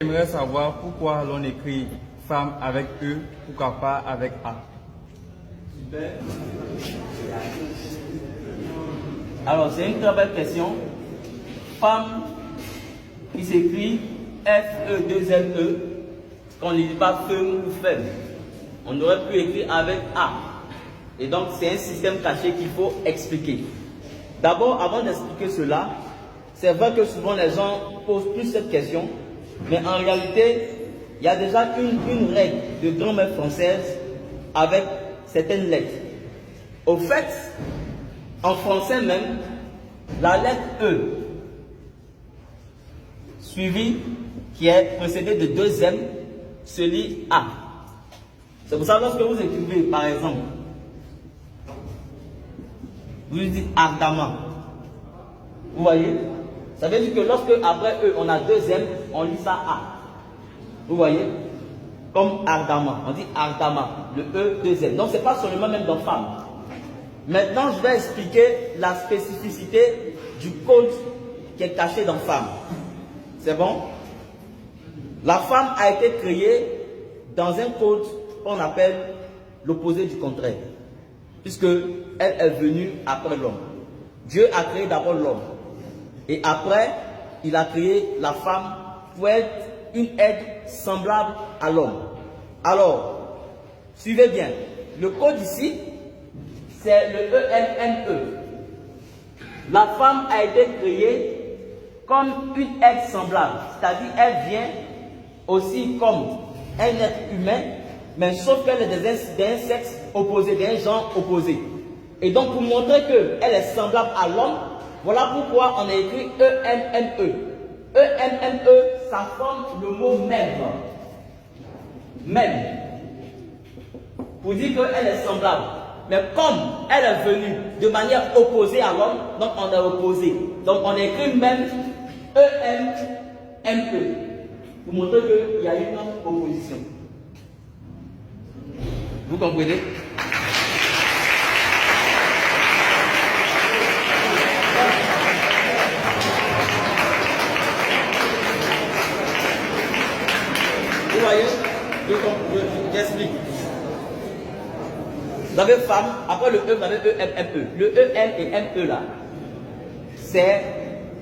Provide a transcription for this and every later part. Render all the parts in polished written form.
J'aimerais savoir pourquoi l'on écrit femme avec E, pourquoi pas avec A. Super. Alors, c'est une très belle question. Femme qui s'écrit F-E-2-M-E, qu'on ne dit pas femme ou femme. On aurait pu écrire avec A. Et donc, c'est un système caché qu'il faut expliquer. D'abord, avant d'expliquer cela, c'est vrai que souvent les gens posent plus cette question, mais en réalité, il y a déjà une règle de grammaire française avec certaines lettres. Au fait, en français même, la lettre E, suivie, qui est précédée de deux M, se lit A. C'est pour ça que lorsque vous écrivez, par exemple, vous dites ardemment. Vous voyez? Ça veut dire que lorsque après E, on a deux M, on lit ça A. Vous voyez? Comme ardemment. On dit ardemment. Le E, deux M. Donc, ce n'est pas seulement même dans femme. Maintenant, je vais expliquer la spécificité du code qui est caché dans femme. C'est bon? La femme a été créée dans un code qu'on appelle l'opposé du contraire. Puisque elle est venue après l'homme. Dieu a créé d'abord l'homme. Et après, il a créé la femme pour être une aide semblable à l'homme. Alors, suivez bien. Le code ici, c'est le E-N-N-E. La femme a été créée comme une aide semblable. C'est-à-dire, elle vient aussi comme un être humain, mais sauf qu'elle est d'un sexe opposé, d'un genre opposé. Et donc, pour montrer qu'elle est semblable à l'homme, voilà pourquoi on a écrit E-N-N-E. E-N-N-E, ça forme le mot même. Même. Pour dire qu'elle est semblable. Mais comme elle est venue de manière opposée à l'homme, donc on est opposé. Donc on écrit même E-M-M-E. Pour montrer qu'il y a une opposition. Vous comprenez? Vous voyez? J'explique. Vous avez femme, après le E, vous avez E-M-M-E. Le E-M et M-E là, c'est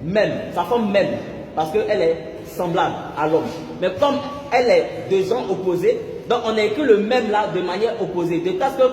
même, ça forme même, parce qu'elle est semblable à l'homme. Mais comme elle est de genre opposés, donc on a écrit le même là de manière opposée. De sorte que